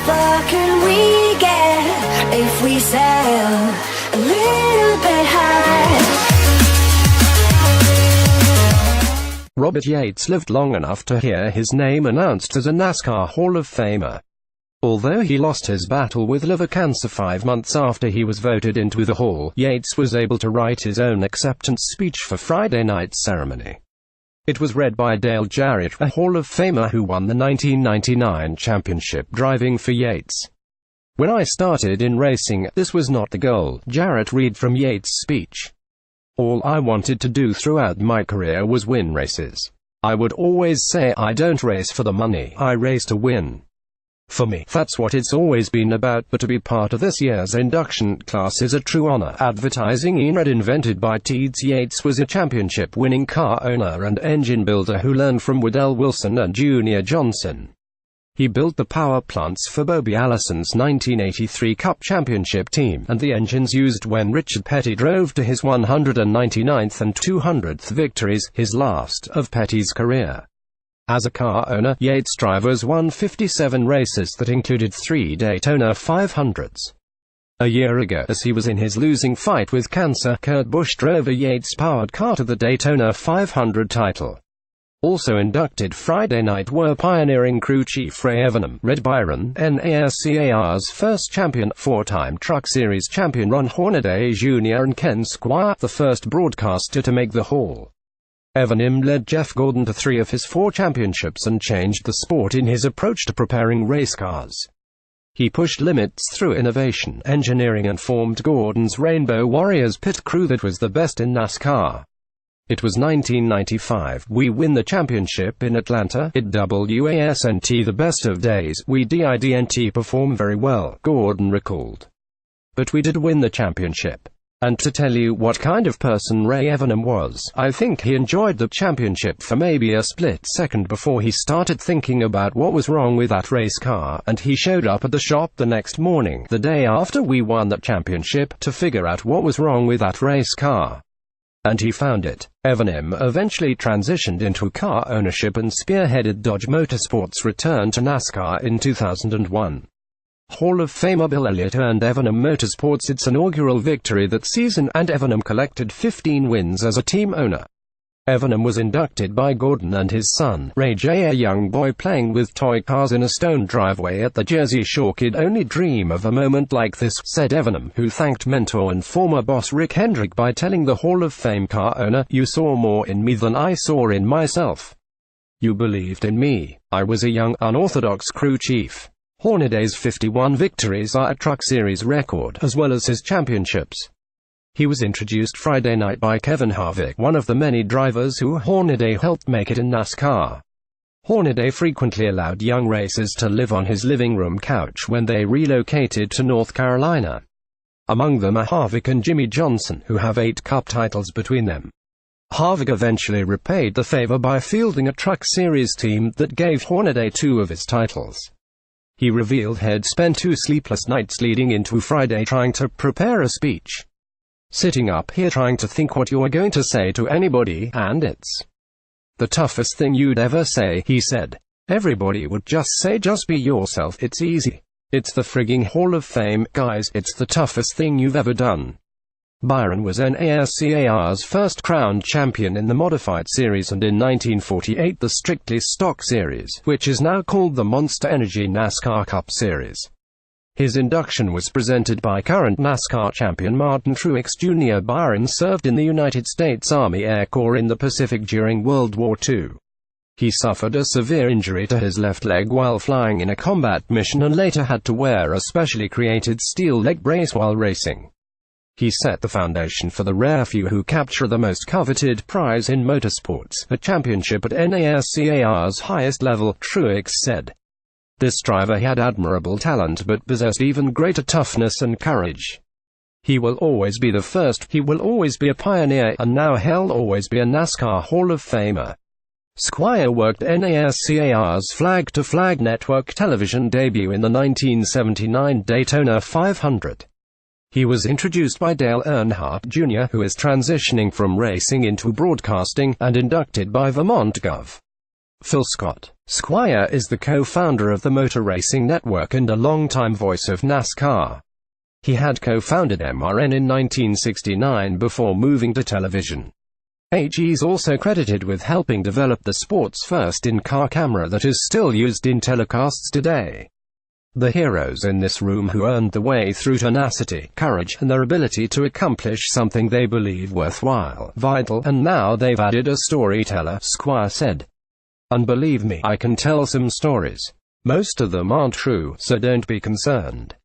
far can we get if we sail a little bit high? Robert Yates lived long enough to hear his name announced as a NASCAR Hall of Famer. Although he lost his battle with liver cancer 5 months after he was voted into the Hall, Yates was able to write his own acceptance speech for Friday night's ceremony. It was read by Dale Jarrett, a Hall of Famer who won the 1999 championship driving for Yates. "When I started in racing, this was not the goal," Jarrett read from Yates' speech. "All I wanted to do throughout my career was win races. I would always say I don't race for the money, I race to win. For me, that's what it's always been about, but to be part of this year's induction class is a true honor." Advertising e-read invented by Teeds. Yates was a championship-winning car owner and engine builder who learned from Waddell Wilson and Junior Johnson. He built the power plants for Bobby Allison's 1983 Cup Championship team, and the engines used when Richard Petty drove to his 199th and 200th victories, his last of Petty's career. As a car owner, Yates' drivers won 57 races that included 3 Daytona 500s. A year ago, as he was in his losing fight with cancer, Kurt Busch drove a Yates-powered car to the Daytona 500 title. Also inducted Friday night were pioneering crew chief Ray Evernham, Red Byron, NASCAR's first champion, 4-time Truck Series champion Ron Hornaday Jr. and Ken Squier, the first broadcaster to make the Hall. Evernham led Jeff Gordon to 3 of his 4 championships and changed the sport in his approach to preparing race cars. He pushed limits through innovation, engineering, and formed Gordon's Rainbow Warriors pit crew that was the best in NASCAR. It was 1995. "We win the championship in Atlanta. It wasn't the best of days. We didn't perform very well," Gordon recalled. "But we did win the championship. And to tell you what kind of person Ray Evernham was, I think he enjoyed the championship for maybe a split second before he started thinking about what was wrong with that race car, and he showed up at the shop the next morning, the day after we won that championship, to figure out what was wrong with that race car. And he found it." Evernham eventually transitioned into car ownership and spearheaded Dodge Motorsports' return to NASCAR in 2001. Hall of Famer Bill Elliott earned Evernham Motorsports its inaugural victory that season, and Evernham collected 15 wins as a team owner. Evernham was inducted by Gordon and his son, Ray J. "A young boy playing with toy cars in a stone driveway at the Jersey Shore could only dream of a moment like this," said Evernham, who thanked mentor and former boss Rick Hendrick by telling the Hall of Fame car owner, "You saw more in me than I saw in myself. You believed in me. I was a young, unorthodox crew chief." Hornaday's 51 victories are a Truck Series record, as well as his championships. He was introduced Friday night by Kevin Harvick, one of the many drivers who Hornaday helped make it in NASCAR. Hornaday frequently allowed young racers to live on his living room couch when they relocated to North Carolina. Among them are Harvick and Jimmy Johnson, who have 8 Cup titles between them. Harvick eventually repaid the favor by fielding a Truck Series team that gave Hornaday 2 of his titles. He revealed he'd spent 2 sleepless nights leading into Friday trying to prepare a speech. "Sitting up here trying to think what you're going to say to anybody, and it's the toughest thing you'd ever say," he said. "Everybody would just say just be yourself, it's easy. It's the frigging Hall of Fame, guys, it's the toughest thing you've ever done." Byron was NASCAR's first crowned champion in the Modified Series and in 1948 the Strictly Stock Series, which is now called the Monster Energy NASCAR Cup Series. His induction was presented by current NASCAR champion Martin Truex Jr. Byron served in the United States Army Air Corps in the Pacific during World War II. He suffered a severe injury to his left leg while flying in a combat mission and later had to wear a specially created steel leg brace while racing. He set the foundation for the rare few who capture the most coveted prize in motorsports, a championship at NASCAR's highest level, Truex said. This driver had admirable talent but possessed even greater toughness and courage. He will always be the first, he will always be a pioneer, and now he'll always be a NASCAR Hall of Famer. Squier worked NASCAR's flag-to-flag network television debut in the 1979 Daytona 500. He was introduced by Dale Earnhardt Jr., who is transitioning from racing into broadcasting, and inducted by Vermont Gov. Phil Scott, Squire, is the co-founder of the Motor Racing Network and a longtime voice of NASCAR. He had co-founded MRN in 1969 before moving to television. He is also credited with helping develop the sport's first in-car camera that is still used in telecasts today. The heroes in this room who earned the way through tenacity, courage, and their ability to accomplish something they believe worthwhile, vital, and now they've added a storyteller, Squire said. And believe me, I can tell some stories. Most of them aren't true, so don't be concerned.